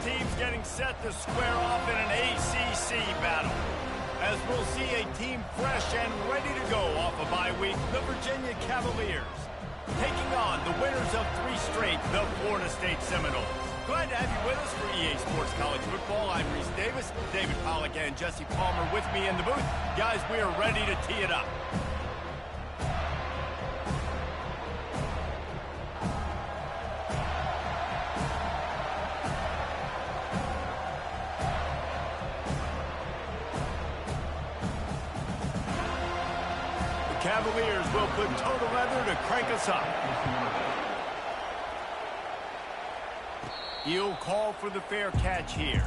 teams getting set to square off in an ACC battle. As we'll see a team fresh and ready to go off a bye week, the Virginia Cavaliers, taking on the winners of 3 straight, the Florida State Seminoles. Glad to have you with us for EA Sports College Football. I'm Reese Davis, David Pollack and Jesse Palmer with me in the booth. Guys, we are ready to tee it up. Cavaliers will put total leather to crank us up. He'll call for the fair catch here.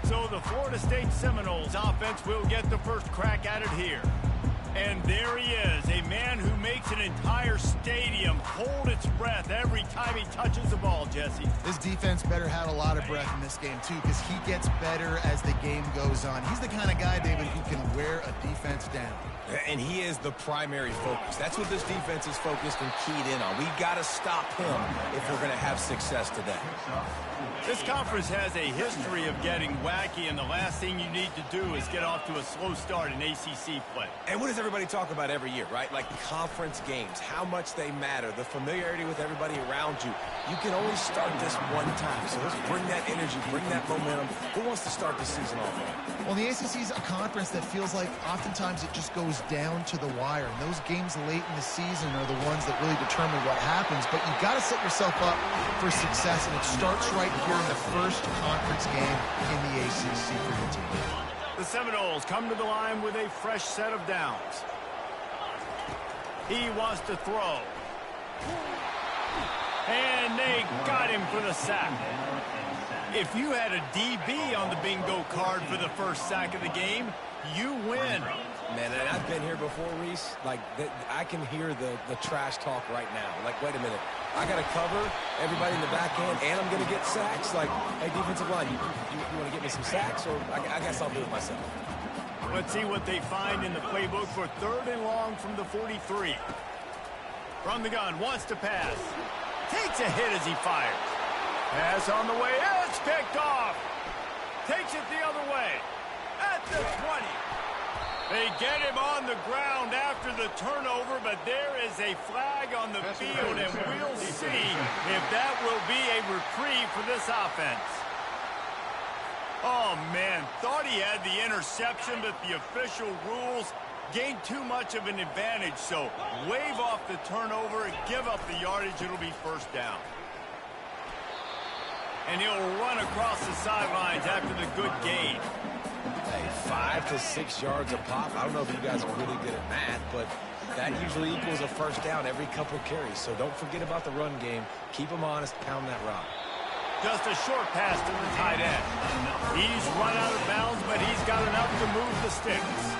So the Florida State Seminoles offense will get the first crack at it here. And there he is, a man who makes an entire stadium hold its breath every time he touches the ball, Jesse. This defense better have a lot of breath in this game, too, because he gets better as the game goes on. He's the kind of guy, David, who can wear a defense down. And he is the primary focus. That's what this defense is focused and keyed in on. We've got to stop him if we're going to have success today. This conference has a history of getting wacky, and the last thing you need to do is get off to a slow start in ACC play. And what does everybody talk about every year, right? Like conference games, how much they matter, the familiarity with everybody around you. You can only start this one time, so let's bring that energy, bring that momentum. Who wants to start the season off right? Well, the ACC is a conference that feels like oftentimes it just goes down to the wire. And those games late in the season are the ones that really determine what happens. But you've got to set yourself up for success, and it starts right here in the first conference game in the ACC for your team. The Seminoles come to the line with a fresh set of downs. He wants to throw. And they got him for the sack. If you had a DB on the bingo card for the first sack of the game, you win. Man, and I've been here before, Reese. Like, I can hear the trash talk right now. Like, wait a minute. I got to cover everybody in the back end, and I'm going to get sacks. Like, hey, defensive line, you want to get me some sacks? Or I guess I'll do it myself. Let's see what they find in the playbook for 3rd and long from the 43. From the gun, wants to pass. Takes a hit as he fires. Pass on the way. It's picked off. Takes it the other way. At the 20. They get him on the ground after the turnover, but there is a flag on the field, and we'll see if that will be a reprieve for this offense. Oh, man, thought he had the interception, but the official rules gained too much of an advantage, so wave off the turnover and give up the yardage. It'll be first down. And he'll run across the sidelines after the good gain. Hey, 5 to 6 yards a pop. I don't know if you guys are really good at math, but that usually equals a first down every couple carries. So don't forget about the run game. Keep them honest, pound that rock. Just a short pass to the tight end. He's run out of bounds, but he's got enough to move the sticks.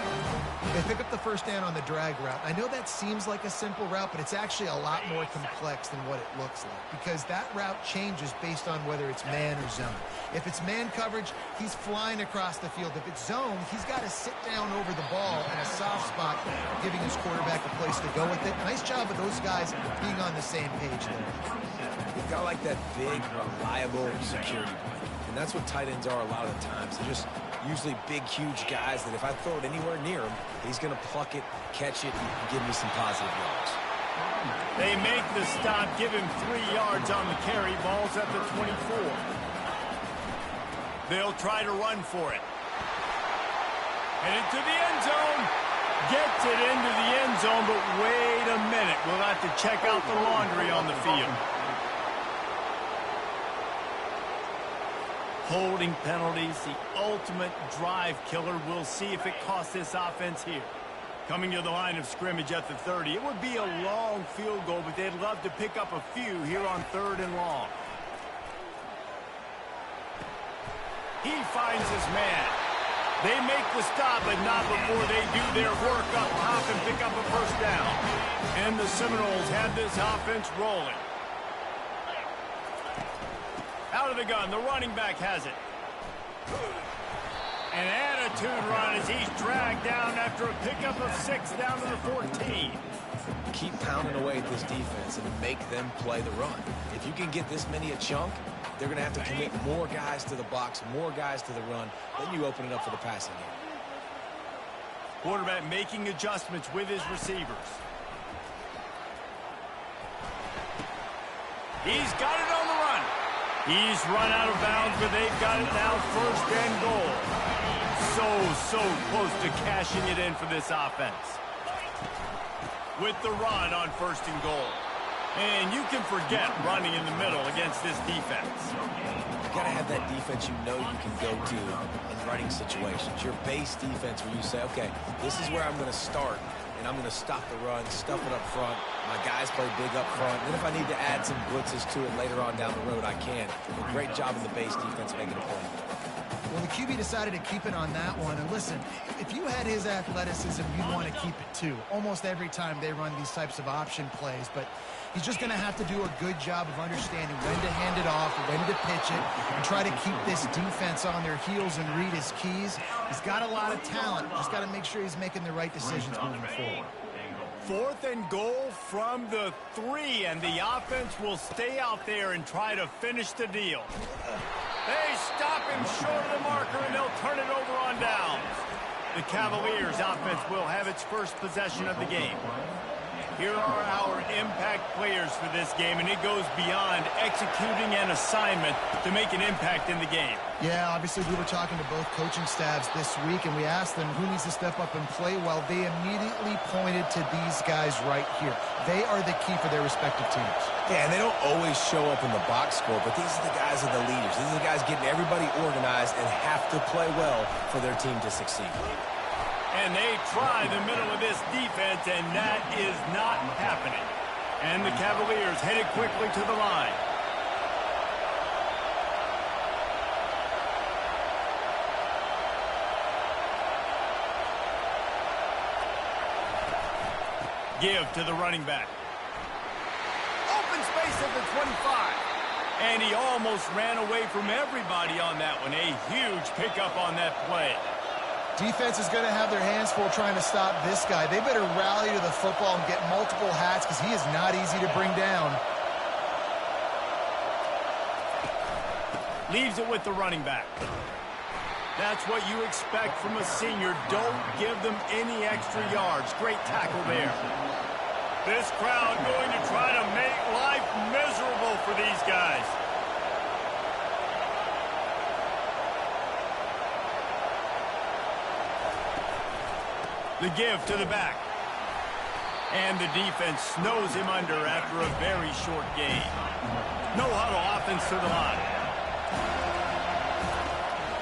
They pick up the first down on the drag route. I know that seems like a simple route, but it's actually a lot more complex than what it looks like, because that route changes based on whether it's man or zone. If it's man coverage, he's flying across the field. If it's zone, he's got to sit down over the ball in a soft spot, giving his quarterback a place to go with it. Nice job of those guys being on the same page there. You've got like that big, reliable security blanket, and that's what tight ends are a lot of the times. They're just usually big, huge guys that if I throw it anywhere near him, he's going to pluck it, catch it, and give me some positive yards. They make the stop, give him 3 yards on the carry. Ball's at the 24. They'll try to run for it. And into the end zone. Gets it into the end zone, but wait a minute. We'll have to check out the laundry on the field. Holding penalties, the ultimate drive killer. We'll see if it costs this offense here. Coming to the line of scrimmage at the 30. It would be a long field goal, but they'd love to pick up a few here on 3rd and long. He finds his man. They make the stop, but not before they do their work up top and pick up a first down. And the Seminoles have this offense rolling. Out of the gun, the running back has it. An attitude run as he's dragged down after a pickup of 6 down to the 14. Keep pounding away at this defense and make them play the run. If you can get this many a chunk, they're going to have to commit more guys to the box, more guys to the run. Then you open it up for the passing game. Quarterback making adjustments with his receivers. He's got it on the run. He's run out of bounds, but they've got it now, first and goal. So close to cashing it in for this offense. With the run on first and goal. And you can forget running in the middle against this defense. You got to have that defense you know you can go to in running situations. Your base defense where you say, okay, this is where I'm going to start, and I'm going to stop the run, stuff it up front. My guys play big up front. And then if I need to add some blitzes to it later on down the road, I can. A great job in the base defense making a play. Well, the QB decided to keep it on that one. And listen, if you had his athleticism, you'd want to keep it too. Almost every time they run these types of option plays. But he's just going to have to do a good job of understanding when to hand it off, when to pitch it, and try to keep this defense on their heels and read his keys. He's got a lot of talent. Just got to make sure he's making the right decisions moving forward. 4th and goal from the 3, and the offense will stay out there and try to finish the deal. They stop him short of the marker, and they'll turn it over on downs. The Cavaliers offense will have its first possession of the game. Here are our impact players for this game, and it goes beyond executing an assignment to make an impact in the game. Yeah, obviously we were talking to both coaching staffs this week, and we asked them who needs to step up and play well. They immediately pointed to these guys right here. They are the key for their respective teams. Yeah, and they don't always show up in the box score, but these are the guys that are the leaders. These are the guys getting everybody organized and have to play well for their team to succeed. And they try the middle of this defense, and that is not happening. And the Cavaliers headed quickly to the line. Give to the running back. Open space at the 25. And he almost ran away from everybody on that one. A huge pickup on that play. Defense is going to have their hands full trying to stop this guy. They better rally to the football and get multiple hats because he is not easy to bring down. Leaves it with the running back. That's what you expect from a senior. Don't give them any extra yards. Great tackle there. This crowd going to try to make life miserable for these guys. The give to the back. And the defense snows him under after a very short gain. No huddle offense to the line.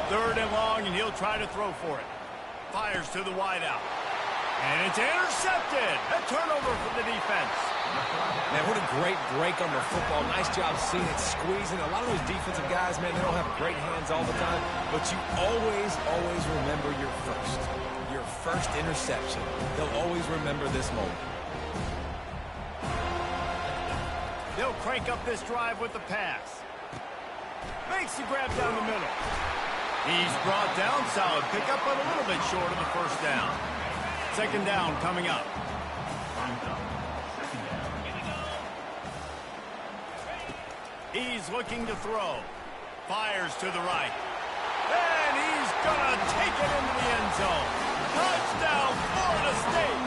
3rd and long, and he'll try to throw for it. Fires to the wideout. And it's intercepted. A turnover for the defense. Man, what a great break on the football. Nice job seeing it squeezing. A lot of those defensive guys, man, they don't have great hands all the time, but you always remember your first interception. They'll always remember this moment. They'll crank up this drive with the pass. Makes the grab down the middle. He's brought down, solid pickup, but a little bit short of the first down. 2nd down coming up. He's looking to throw. Fires to the right. And he's gonna take it into the end zone. Touchdown, Florida State!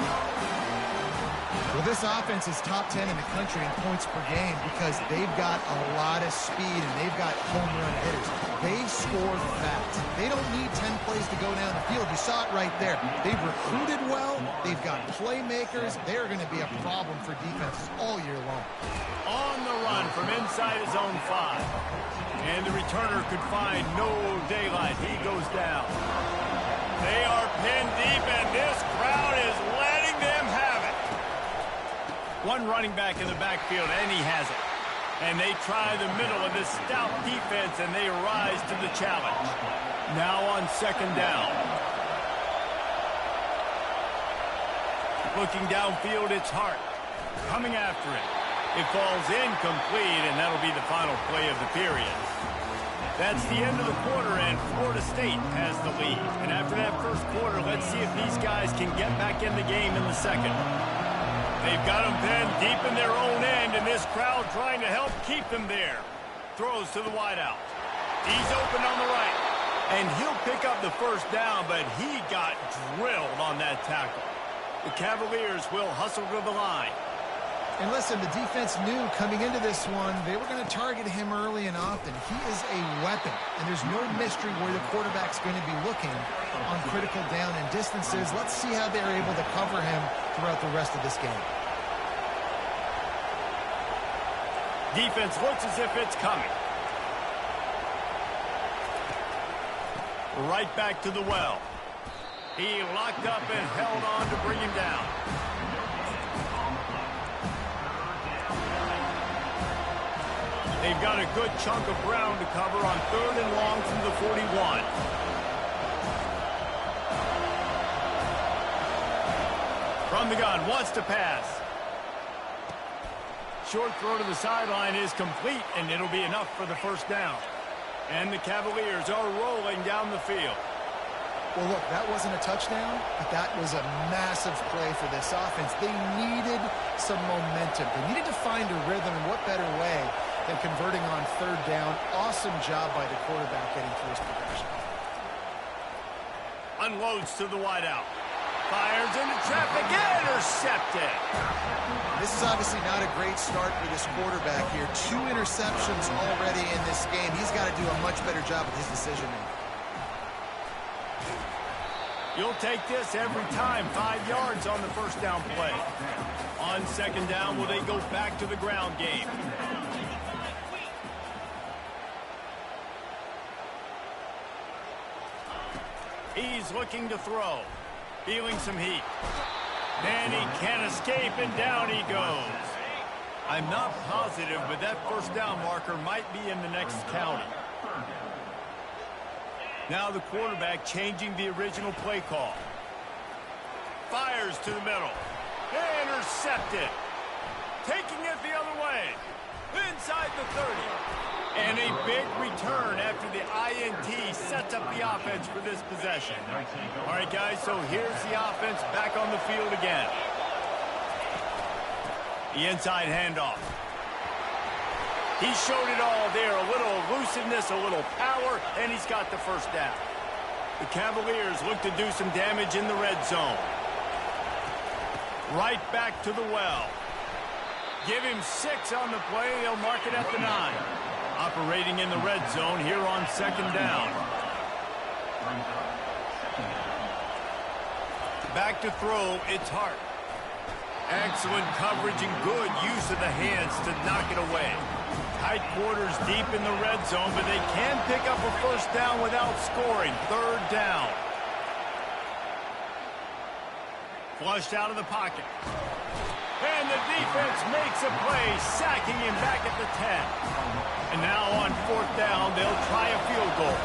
Well, this offense is top 10 in the country in points per game because they've got a lot of speed and they've got home run hitters. They score fast. They don't need 10 plays to go down the field. You saw it right there. They've recruited well. They've got playmakers. They're going to be a problem for defenses all year long. On the run from inside his own 5. And the returner could find no daylight. He goes down. They are pinned deep, and this crowd is letting them have it. One running back in the backfield, and he has it. And they try the middle of this stout defense, and they rise to the challenge. Now on 2nd down. Looking downfield, it's Hart. Coming after it. It falls incomplete, and that'll be the final play of the period. That's the end of the quarter, and Florida State has the lead. And after that first quarter, let's see if these guys can get back in the game in the second. They've got them pinned deep in their own end, and this crowd trying to help keep them there. throws to the wideout. He's open on the right. And he'll pick up the first down, but he got drilled on that tackle. The Cavaliers will hustle to the line. And listen, the defense knew coming into this one, they were going to target him early and often. He is a weapon, and there's no mystery where the quarterback's going to be looking on critical down and distances. Let's see how they're able to cover him throughout the rest of this game. Defense looks as if it's coming. Right back to the well. He locked up and held on to bring him down. They've got a good chunk of ground to cover on 3rd and long from the 41. From the gun, wants to pass. Short throw to the sideline is complete, and it'll be enough for the first down. And the Cavaliers are rolling down the field. Well, look, that wasn't a touchdown, but that was a massive play for this offense. They needed some momentum. They needed to find a rhythm, and what better way than converting on 3rd down. Awesome job by the quarterback getting through his progression. Unloads to the wideout. Fires into traffic, intercepted. This is obviously not a great start for this quarterback here. 2 interceptions already in this game. He's got to do a much better job with his decision-making. You'll take this every time. 5 yards on the first down play. On 2nd down, will they go back to the ground game? He's looking to throw. Feeling some heat. And he can't escape, and down he goes. I'm not positive, but that first down marker might be in the next county. Now the quarterback changing the original play call. Fires to the middle. Intercepted. Taking it the other way. Inside the 30. And a big return after the INT sets up the offense for this possession. All right, guys, so here's the offense back on the field again. The inside handoff. He showed it all there. A little elusiveness, a little power, and he's got the first down. The Cavaliers look to do some damage in the red zone. Right back to the well. Give him 6 on the play. He'll mark it at the 9. Operating in the red zone here on 2nd down. Back to throw, it's Hart. Excellent coverage and good use of the hands to knock it away. Tight quarters deep in the red zone, but they can pick up a first down without scoring. 3rd down. Flushed out of the pocket. And the defense makes a play, sacking him back at the 10. And now on 4th down, they'll try a field goal.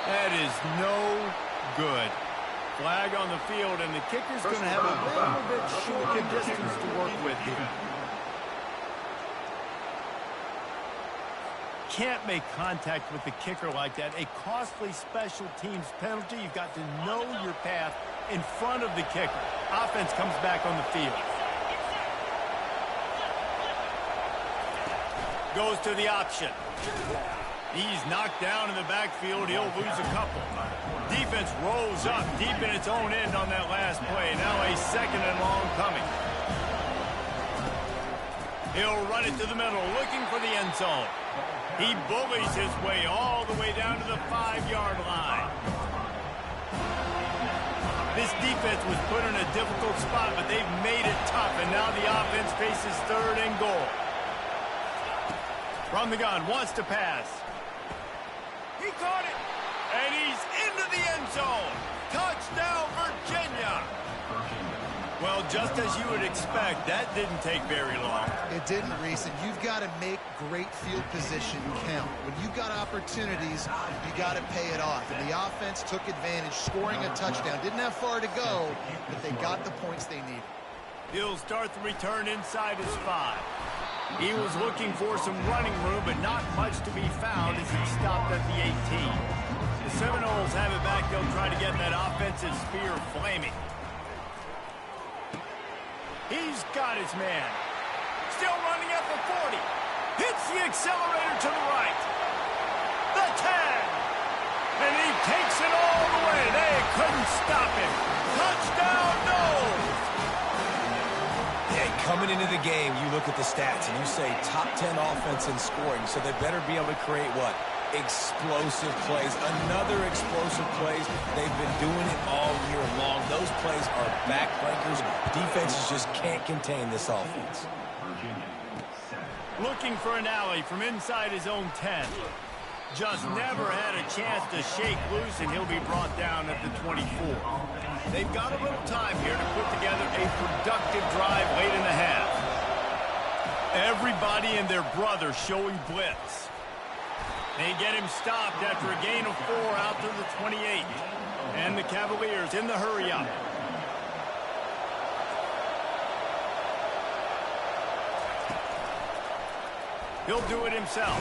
That is no good. Flag on the field, and the kicker's going to have a little bit short distance to work with here. Can't make contact with the kicker like that. A costly special teams penalty. You've got to know your path in front of the kicker. Offense comes back on the field. Goes to the option. He's knocked down in the backfield. He'll lose a couple. Defense rolls up deep in its own end on that last play. Now a 2nd and long coming. He'll run it to the middle, looking for the end zone. He bullies his way all the way down to the 5-yard line. This defense was put in a difficult spot, but they've made it tough, and now the offense faces 3rd and goal. From the gun, wants to pass. He caught it, and he's into the end zone. Touchdown, Virginia. Well, just as you would expect, that didn't take very long. It didn't, Reese, and you've got to make great field position count. When you've got opportunities, you got to pay it off. And the offense took advantage, scoring a touchdown. Didn't have far to go, but they got the points they needed. He'll start the return inside his 5. He was looking for some running room, but not much to be found as he stopped at the 18. The Seminoles have it back. They'll try to get that offensive spear flaming. He's got his man. still running at the 40. Hits the accelerator to the right. The 10. And he takes it all the way. They couldn't stop him. Touchdown, Noles. Yeah, coming into the game, you look at the stats and you say top 10 offense in scoring, so they better be able to create what? Explosive plays. Another explosive plays. They've been doing it all year long. Those plays are backbreakers. Defenses just can't contain this offense. Looking for an alley from inside his own 10. Just never had a chance to shake loose, and he'll be brought down at the 24. They've got a little time here to put together a productive drive late in the half. Everybody and their brother showing blitz. They get him stopped after a gain of 4 out to the 28. And the Cavaliers in the hurry-up. He'll do it himself.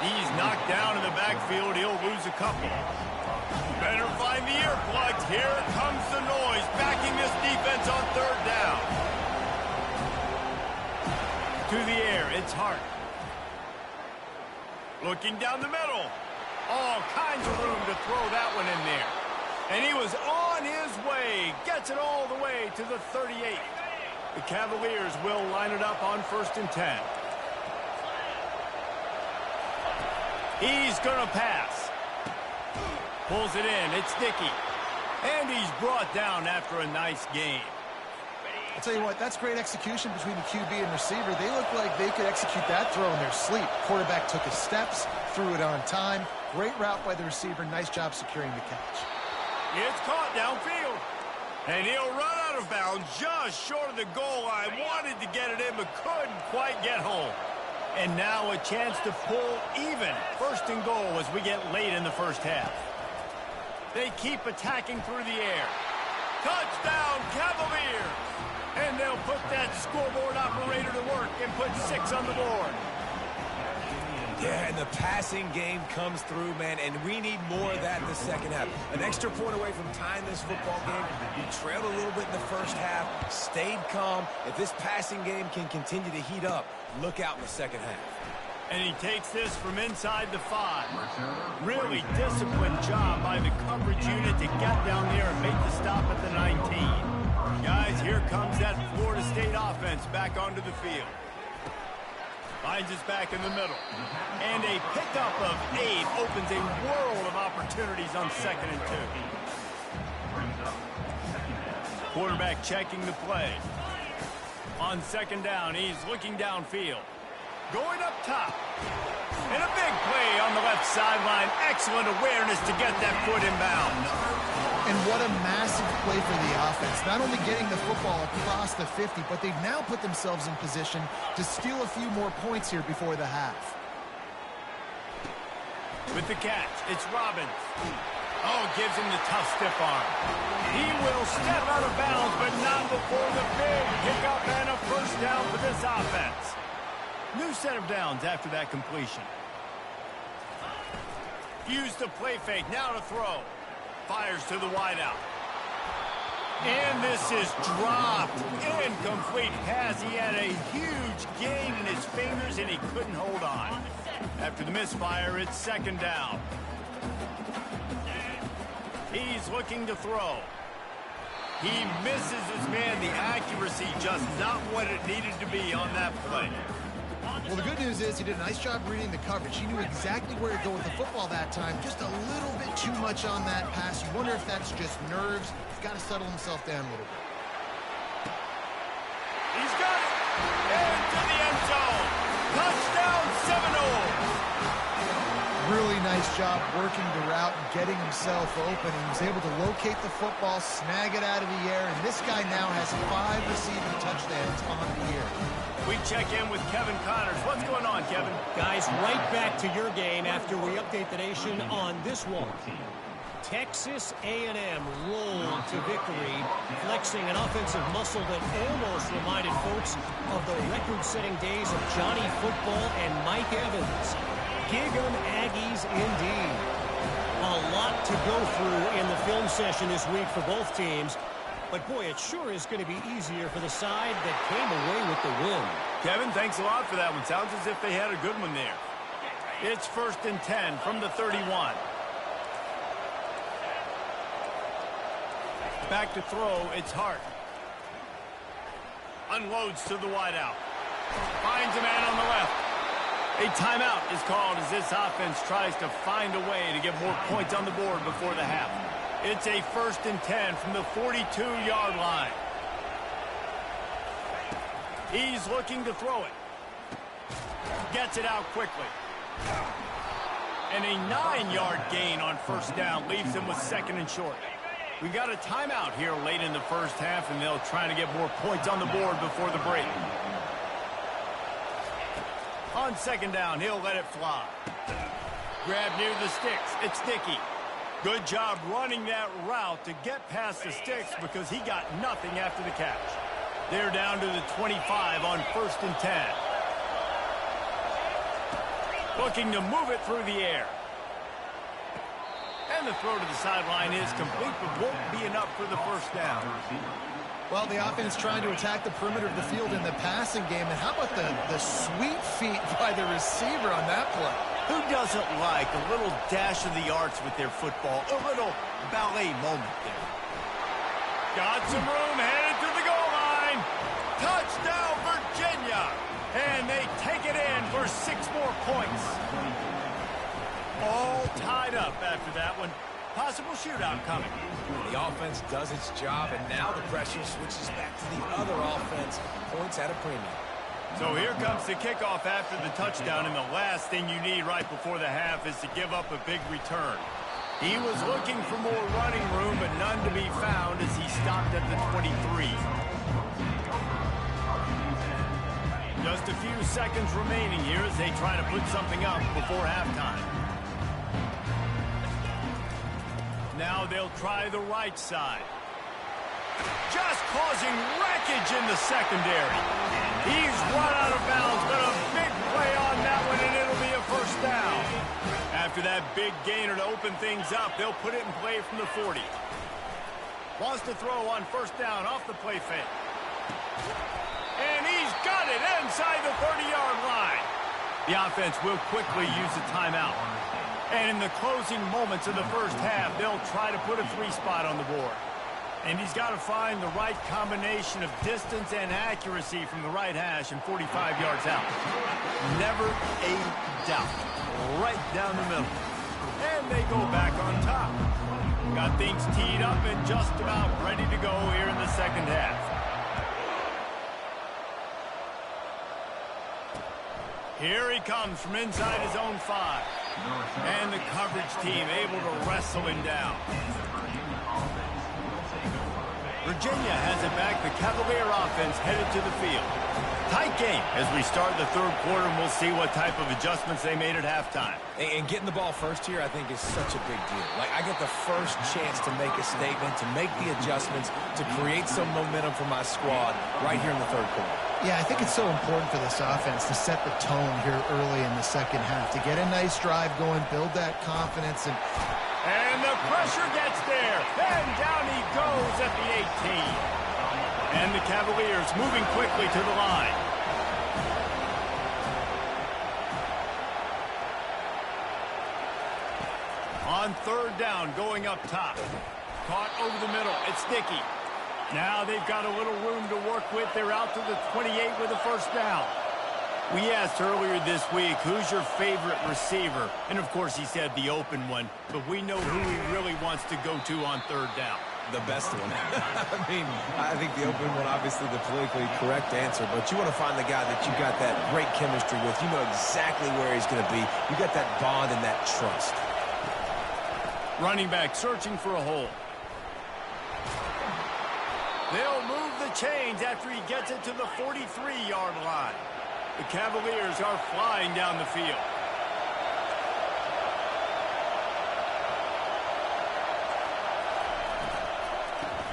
He's knocked down in the backfield. He'll lose a couple. Better find the earplugs. Here comes the noise, backing this defense on third down. To the air, it's Hart. Looking down the middle. All kinds of room to throw that one in there. And he was on his way. Gets it all the way to the 38. The Cavaliers will line it up on 1st and 10. He's going to pass. Pulls it in. It's Dickey. And he's brought down after a nice game. I'll tell you what, that's great execution between the QB and receiver. They look like they could execute that throw in their sleep. Quarterback took his steps, threw it on time. Great route by the receiver. Nice job securing the catch. It's caught downfield. And he'll run out of bounds just short of the goal line. Wanted to get it in, but couldn't quite get home. And now a chance to pull even. 1st and goal as we get late in the first half. They keep attacking through the air. Touchdown, Cavaliers! And they'll put that scoreboard operator to work and put 6 on the board. Yeah, and the passing game comes through, man, and we need more of that in the second half. An extra point away from tying this football game. You trailed a little bit in the first half, stayed calm. If this passing game can continue to heat up, look out in the second half. And he takes this from inside the 5. Really disciplined job by the coverage unit to get down there and make the stop at the 19. Guys, here comes that Florida State offense back onto the field. Finds us back in the middle. And a pickup of 8 opens a world of opportunities on 2nd and 2. Quarterback checking the play. On 2nd down, he's looking downfield. Going up top. And a big play on the left sideline. Excellent awareness to get that foot in bounds. And what a massive play for the offense. Not only getting the football across the 50, but they've now put themselves in position to steal a few more points here before the half. With the catch, it's Robbins. Oh, gives him the tough stiff arm. He will step out of bounds, but not before the big pickup and a 1st down for this offense. New set of downs after that completion. Use the play fake, now to throw. Fires to the wideout. And this is dropped. Incomplete pass. He had a huge gain in his fingers, and he couldn't hold on. After the misfire, it's 2nd down. He's looking to throw. He misses his man. The accuracy just not what it needed to be on that play. Well, the good news is he did a nice job reading the coverage. He knew exactly where to go with the football that time. Just a little bit too much on that pass. You wonder if that's just nerves. He's got to settle himself down a little bit. He's got it. Into the end zone. Touchdown, Seminoles. Really nice job working the route and getting himself open. He was able to locate the football, snag it out of the air, and this guy now has 5 receiving touchdowns on the year. We check in with Kevin Connors. What's going on, Kevin? Guys, right back to your game after we update the nation on this one. Texas A&M rolled to victory, flexing an offensive muscle that almost reminded folks of the record-setting days of Johnny Football and Mike Evans. Gig 'em Aggies indeed. A lot to go through in the film session this week for both teams. But, boy, it sure is going to be easier for the side that came away with the win. Kevin, thanks a lot for that one. Sounds as if they had a good one there. It's 1st and 10 from the 31. Back to throw, it's Hart. Unloads to the wideout. Finds a man on the left. A timeout is called as this offense tries to find a way to get more points on the board before the half. It's a 1st and 10 from the 42-yard line. He's looking to throw it. Gets it out quickly. And a 9-yard gain on 1st down leaves him with 2nd and short. We got a timeout here late in the first half, and they'll try to get more points on the board before the break. On 2nd down, he'll let it fly. Grab near the sticks. It's Dickey. Good job running that route to get past the sticks because he got nothing after the catch. They're down to the 25 on 1st and 10. Looking to move it through the air. And the throw to the sideline is complete, but won't be enough for the 1st down. Well, the offense trying to attack the perimeter of the field in the passing game. And how about the sweet feet by the receiver on that play? Who doesn't like a little dash of the arts with their football? A little ballet moment there. Got some room, headed to the goal line. Touchdown, Virginia. And they take it in for 6 more points. All tied up after that one. Possible shootout coming. The offense does its job, and now the pressure switches back to the other offense. Points at a premium. So here comes the kickoff after the touchdown, and the last thing you need right before the half is to give up a big return. He was looking for more running room, but none to be found as he stopped at the 23. Just a few seconds remaining here as they try to put something up before halftime. Now they'll try the right side. Just causing wreckage in the secondary. He's run out of bounds, but a big play on that one, and it'll be a 1st down. After that big gainer to open things up, they'll put it in play from the 40. Wants to throw on 1st down off the play fake. And he's got it inside the 30-yard line. The offense will quickly use a timeout. And in the closing moments of the first half, they'll try to put a 3-spot on the board. And he's got to find the right combination of distance and accuracy from the right hash and 45 yards out. Never a doubt. Right down the middle. And they go back on top. Got things teed up and just about ready to go here in the second half. Here he comes from inside his own 5. And the coverage team able to wrestle him down. Virginia has it back. The Cavalier offense headed to the field. Tight game as we start the 3rd quarter, and we'll see what type of adjustments they made at halftime. And getting the ball first here, I think, is such a big deal. Like, I get the first chance to make a statement, to make the adjustments, to create some momentum for my squad right here in the 3rd quarter. Yeah, I think it's so important for this offense to set the tone here early in the second half, to get a nice drive going, build that confidence. And the pressure gets there. And down he goes at the 18. And the Cavaliers moving quickly to the line. On 3rd down, going up top. Caught over the middle. It's Dickey. Now they've got a little room to work with. They're out to the 28 with a 1st down. We asked earlier this week, who's your favorite receiver? And, of course, he said the open one. But we know who he really wants to go to on 3rd down. The best one. I mean, I think the open one, obviously the politically correct answer, but you want to find the guy that you got that great chemistry with. You know exactly where he's going to be. You got that bond and that trust. Running back searching for a hole. They'll move the chains after he gets it to the 43-yard line. The Cavaliers are flying down the field.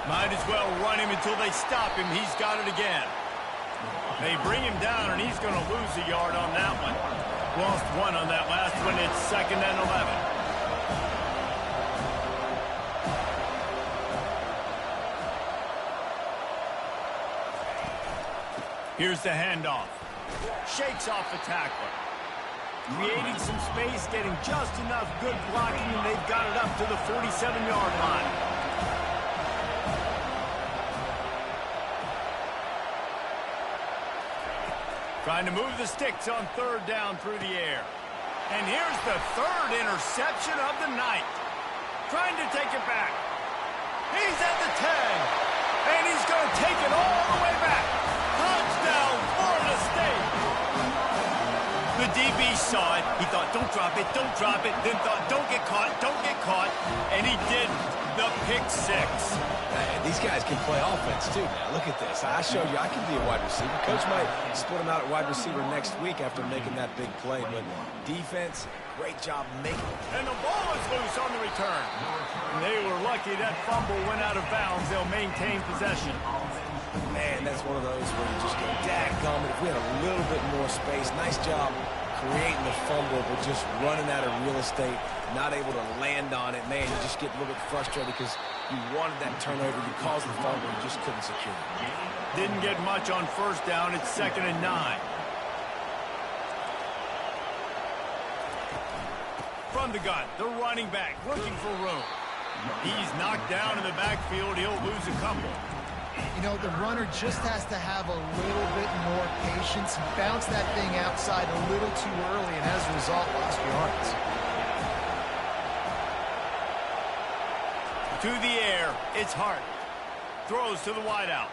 Might as well run him until they stop him. He's got it again. They bring him down, and he's going to lose a yard on that one. Lost 1 on that last one. It's 2nd and 11. Here's the handoff. Shakes off the tackler. Creating some space, getting just enough good blocking, and they've got it up to the 47-yard line. Trying to move the sticks on third down through the air. And here's the third interception of the night. Trying to take it back. He's at the 10. And he's going to take it all the way back. Touchdown, Florida State. The DB saw it. He thought, don't drop it, don't drop it. Then thought, don't get caught, don't get caught. And he didn't. The pick six. Man, these guys can play offense, too, now. Look at this. I showed you I can be a wide receiver. Coach might split him out at wide receiver next week after making that big play. But defense, great job making it. And the ball is loose on the return. And they were lucky that fumble went out of bounds. They'll maintain possession. Man, that's one of those where you just go, dadgummit, if we had a little bit more space. Nice job creating the fumble, but just running out of real estate, not able to land on it. Man, you just get a little bit frustrated because you wanted that turnover. You caused the fumble, you just couldn't secure it. Didn't get much on first down. It's 2nd and 9. From the gun, the running back looking for room. He's knocked down in the backfield. He'll lose a couple. You know, the runner just has to have a little bit more patience. He bounced that thing outside a little too early, and as a result, lost yards. To the air, it's Hart. Throws to the wideout.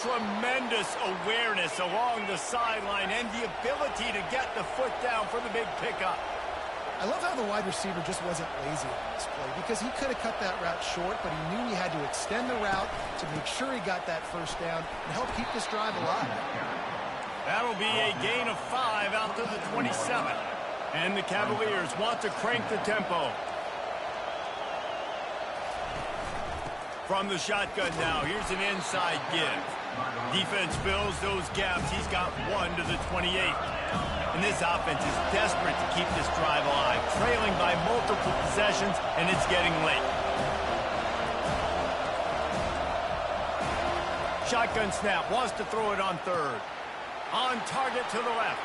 Tremendous awareness along the sideline and the ability to get the foot down for the big pickup. I love how the wide receiver just wasn't lazy on this play because he could have cut that route short, but he knew he had to extend the route to make sure he got that first down and help keep this drive alive. That'll be a gain of 5 out to the 27. And the Cavaliers want to crank the tempo. From the shotgun now, here's an inside give. Defense fills those gaps. He's got 1 to the 28. And this offense is desperate to keep this drive alive, trailing by multiple possessions, and it's getting late. Shotgun snap, wants to throw it on third. On target to the left.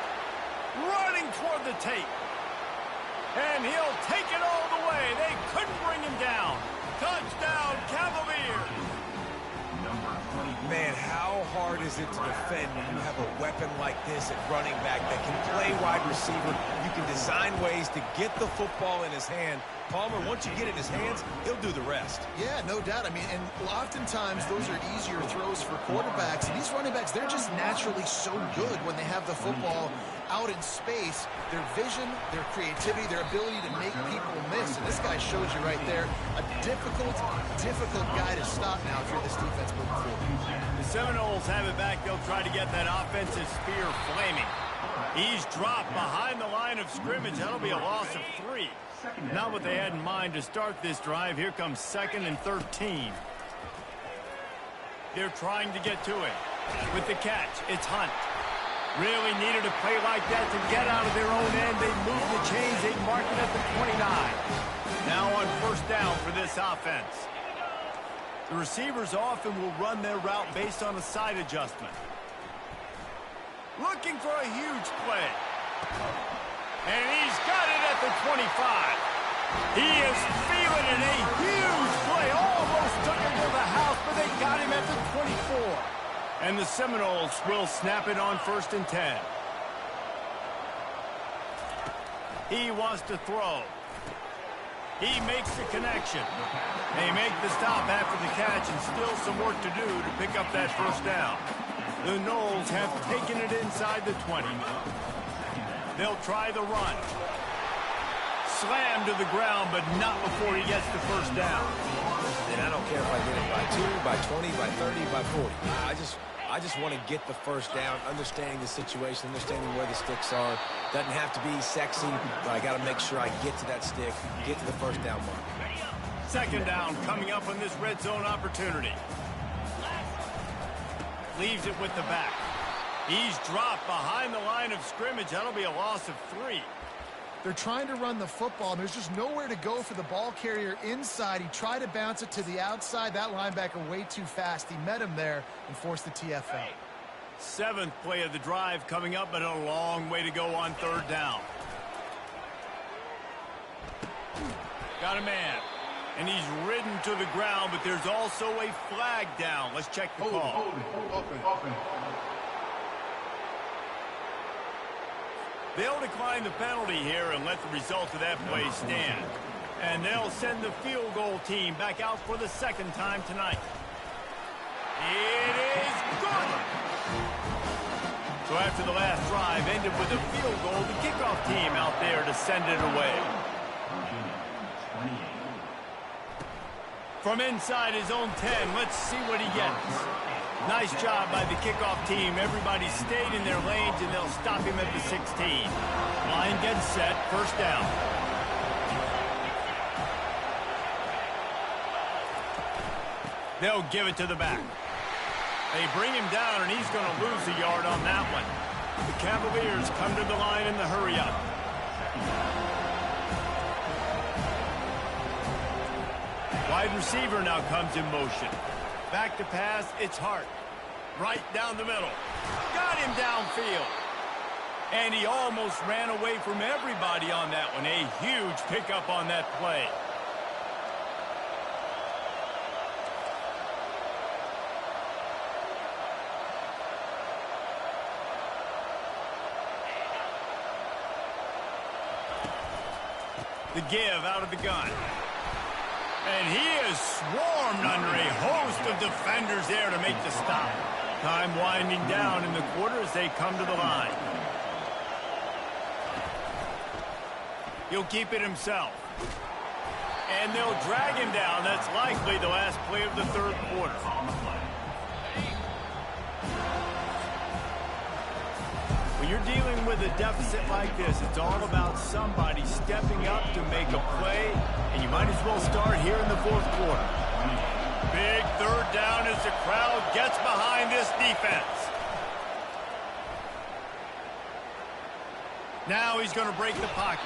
Running toward the tape. And he'll take it all the way. They couldn't bring him down. Touchdown, Cavaliers. Man, how hard is it to defend when you have a weapon like this at running back that can play wide receiver? You can design ways to get the football in his hand. Palmer, once you get it in his hands, he'll do the rest. Yeah, no doubt. I mean, and oftentimes those are easier throws for quarterbacks. And these running backs, they're just naturally so good when they have the football out in space. Their vision, their creativity, their ability to make people miss. And this guy shows you right there a difficult guy to stop now if you're this defense moving forward. The Seminoles have it back. They'll try to get that offensive spear flaming. He's dropped behind the line of scrimmage. That'll be a loss of 3. Not what they had in mind to start this drive. Here comes 2nd and 13. They're trying to get to it. With the catch, it's Hunt. Really needed a play like that to get out of their own end. They move the chains. They mark it at the 29. Now on first down for this offense. The receivers often will run their route based on a side adjustment. Looking for a huge play. And he's got it at the 25. He is feeling it. A huge play. Almost took him to the house, but they got him at the 24. And the Seminoles will snap it on 1st and 10. He wants to throw. He makes the connection. They make the stop after the catch and still some work to do to pick up that first down. The Noles have taken it inside the 20. They'll try the run. Slam to the ground, but not before he gets the first down. And I don't care if I get it by 2, by 20, by 30, by 40. I just want to get the first down, understanding the situation, understanding where the sticks are. Doesn't have to be sexy, but I got to make sure I get to that stick, get to the first down mark. 2nd down coming up on this red zone opportunity. Leaves it with the back. He's dropped behind the line of scrimmage. That'll be a loss of 3. They're trying to run the football, and there's just nowhere to go for the ball carrier inside. He tried to bounce it to the outside. That linebacker way too fast. He met him there and forced the TFL. Seventh play of the drive coming up, but a long way to go on third down. Got a man. And he's ridden to the ground, but there's also a flag down. Let's check the call. Open. They'll decline the penalty here and let the result of that play stand. And they'll send the field goal team back out for the second time tonight. It is good! So after the last drive ended with a field goal, the kickoff team out there to send it away. From inside his own 10, let's see what he gets. Nice job by the kickoff team. Everybody stayed in their lanes, and they'll stop him at the 16. Line gets set, first down. They'll give it to the back. They bring him down, and he's going to lose a yard on that one. The Cavaliers come to the line in the hurry-up. Wide receiver now comes in motion. Back to pass, it's Hart. Right down the middle. Got him downfield. And he almost ran away from everybody on that one. A huge pickup on that play. The give out of the gun. And he is swarmed under a host of defenders there to make the stop. Time winding down in the quarter as they come to the line. He'll keep it himself. And they'll drag him down. That's likely the last play of the third quarter. When you're dealing with a deficit like this, it's all about somebody stepping up to make a play, and you might as well start here in the fourth quarter. Big third down as the crowd gets behind this defense. Now he's going to break the pocket.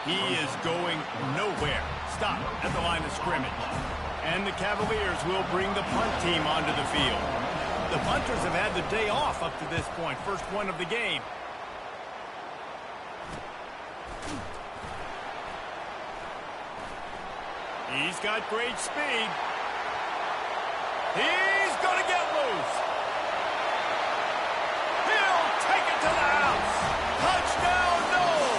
He is going nowhere. Stop at the line of scrimmage. And the Cavaliers will bring the punt team onto the field. The punters have had the day off up to this point. First one of the game. He's got great speed. He's going to get loose. He'll take it to the house. Touchdown, Noel.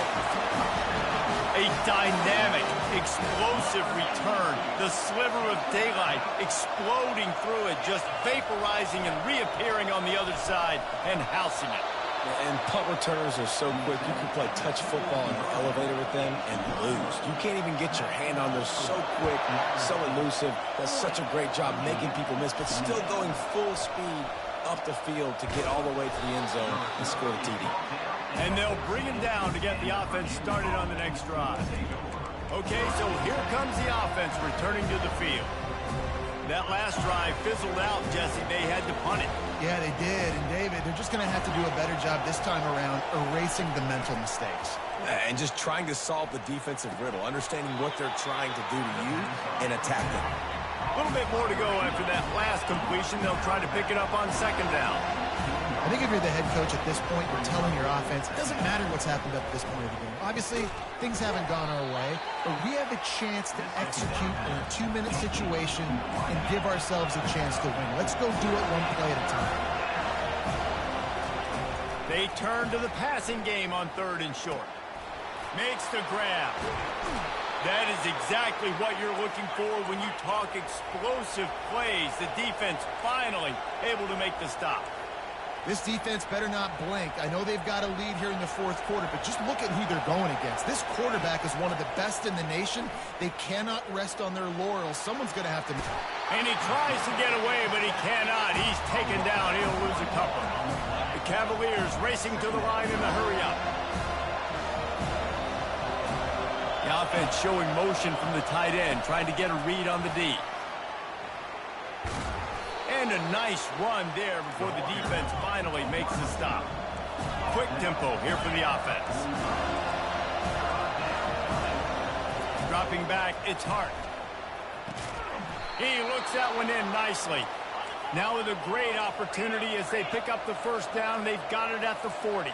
A dynamic, explosive return. The sliver of daylight exploding through it, just vaporizing and reappearing on the other side and housing it. And punt returners are so quick. You can play touch football in the elevator with them and lose. You can't even get your hand on those. So quick, so elusive. Does such a great job making people miss, but still going full speed up the field to get all the way to the end zone and score the TD. And they'll bring him down to get the offense started on the next drive. Okay, so here comes the offense returning to the field. That last drive fizzled out, Jesse. They had to punt it. Yeah, they did. And, David, they're just going to have to do a better job this time around erasing the mental mistakes. And just trying to solve the defensive riddle, understanding what they're trying to do to you and attack them. A little bit more to go after that last completion. They'll try to pick it up on second down. I think if you're the head coach at this point, you're telling your offense, it doesn't matter what's happened up to this point of the game. Obviously, things haven't gone our way, but we have a chance to execute in a 2-minute situation and give ourselves a chance to win. Let's go do it one play at a time. They turn to the passing game on third and short. Makes the grab. That is exactly what you're looking for when you talk explosive plays. The defense finally able to make the stop. This defense better not blink. I know they've got a lead here in the fourth quarter, but just look at who they're going against. This quarterback is one of the best in the nation. They cannot rest on their laurels. Someone's going to have to... And he tries to get away, but he cannot. He's taken down. He'll lose a couple. The Cavaliers racing to the line in the hurry-up. The offense showing motion from the tight end, trying to get a read on the D. And a nice run there before the defense finally makes the stop. Quick tempo here for the offense. Dropping back, it's Hart. He looks that one in nicely. Now with a great opportunity as they pick up the first down. They've got it at the 40.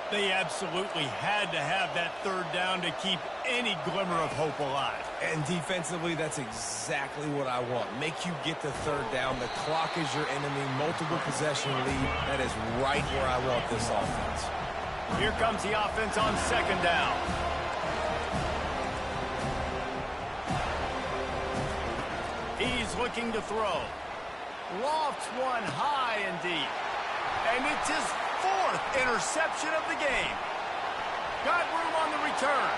They absolutely had to have that third down to keep any glimmer of hope alive. And defensively, that's exactly what I want. Make you get the third down. The clock is your enemy. Multiple possession lead. That is right where I want this offense. Here comes the offense on second down. He's looking to throw. Lofts one high and deep. And it's his 4th interception of the game. Got room on the return.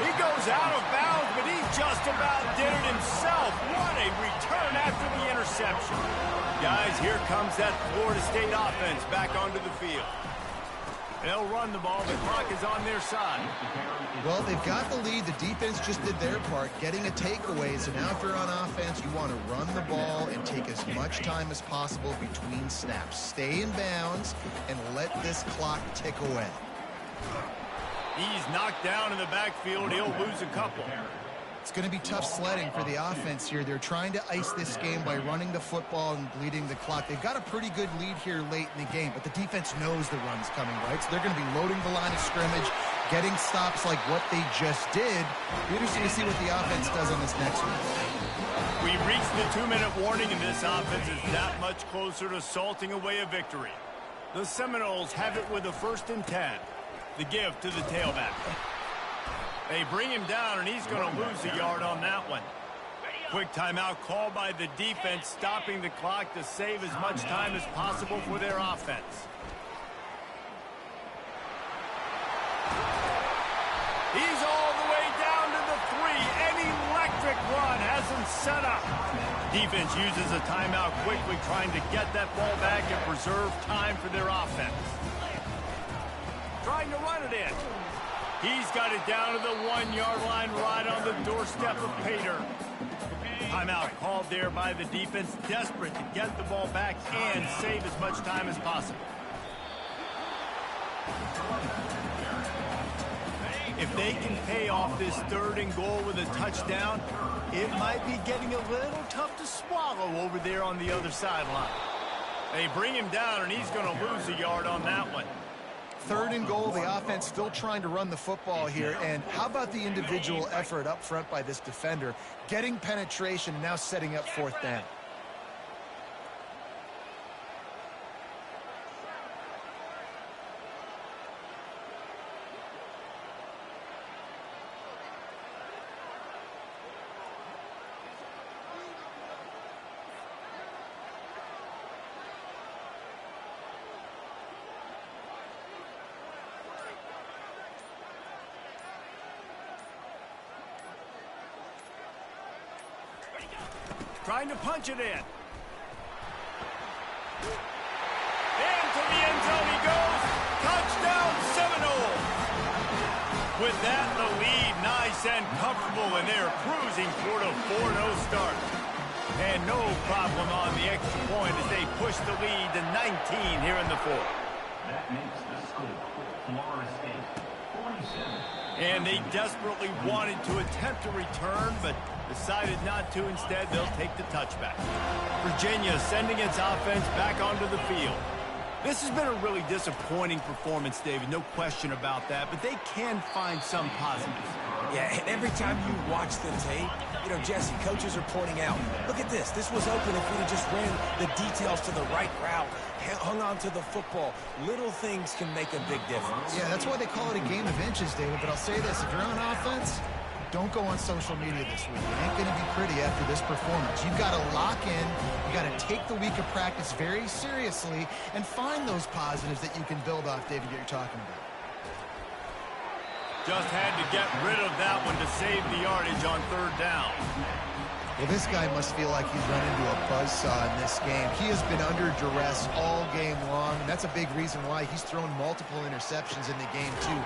He goes out of bounds, but he just about did it himself. What a return after the interception. Guys, here comes that Florida State offense back onto the field. They'll run the ball. The clock is on their side. Well, they've got the lead. The defense just did their part, getting a takeaway. So now if you're on offense, you want to run the ball and take as much time as possible between snaps. Stay in bounds and let this clock tick away. He's knocked down in the backfield. He'll lose a couple. It's going to be tough sledding for the offense here. They're trying to ice this game by running the football and bleeding the clock. They've got a pretty good lead here late in the game, but the defense knows the run's coming, right? So they're going to be loading the line of scrimmage, getting stops like what they just did. Be interesting to see what the offense does on this next one. We reached the 2-minute warning, and this offense is that much closer to salting away a victory. The Seminoles have it with a 1st and 10. The give to the tailback. They bring him down, and he's going to lose a yard on that one. Quick timeout called by the defense, stopping the clock to save as much time as possible for their offense. He's all the way down to the 3. An electric run has him set up. Defense uses a timeout quickly, trying to get that ball back and preserve time for their offense. Trying to run it in. He's got it down to the 1-yard line, right on the doorstep of Pater. Timeout called there by the defense, desperate to get the ball back and save as much time as possible. If they can pay off this 3rd and goal with a touchdown, it might be getting a little tough to swallow over there on the other sideline. They bring him down, and he's going to lose a yard on that one. 3rd and goal, the offense still trying to run the football here. And how about the individual effort up front by this defender? Getting penetration, now setting up 4th down. Trying to punch it in. Into the end zone he goes. Touchdown Seminoles. With that, the lead nice and comfortable, and they're cruising toward a 4-0 start. And no problem on the extra point as they push the lead to 19 here in the 4th. That makes the score Florida State 47. And they desperately wanted to attempt a return, but decided not to. Instead, they'll take the touchback. Virginia sending its offense back onto the field. This has been a really disappointing performance, David, no question about that, but they can find some positives. Yeah, and every time you watch the tape, you know, Jesse, coaches are pointing out, look at this. This was open if we just ran the details to the right route, hung on to the football. Little things can make a big difference. Yeah, that's why they call it a game of inches, David. But I'll say this, if you're on offense, don't go on social media this week. It ain't going to be pretty after this performance. You've got to lock in. You got to take the week of practice very seriously and find those positives that you can build off, David, that you're talking about. Just had to get rid of that one to save the yardage on 3rd down. Well, this guy must feel like he's run into a buzzsaw in this game. He has been under duress all game long, and that's a big reason why he's thrown multiple interceptions in the game, too.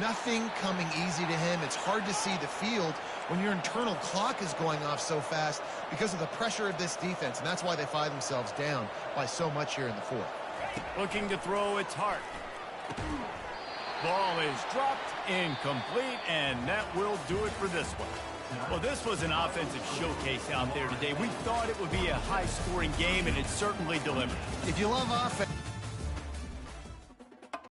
Nothing coming easy to him. It's hard to see the field when your internal clock is going off so fast because of the pressure of this defense, and that's why they find themselves down by so much here in the 4th. Looking to throw, it's Hart. Ball is dropped, incomplete, and that will do it for this one. Well, this was an offensive showcase out there today. We thought it would be a high-scoring game, and it certainly delivered. If you love offense...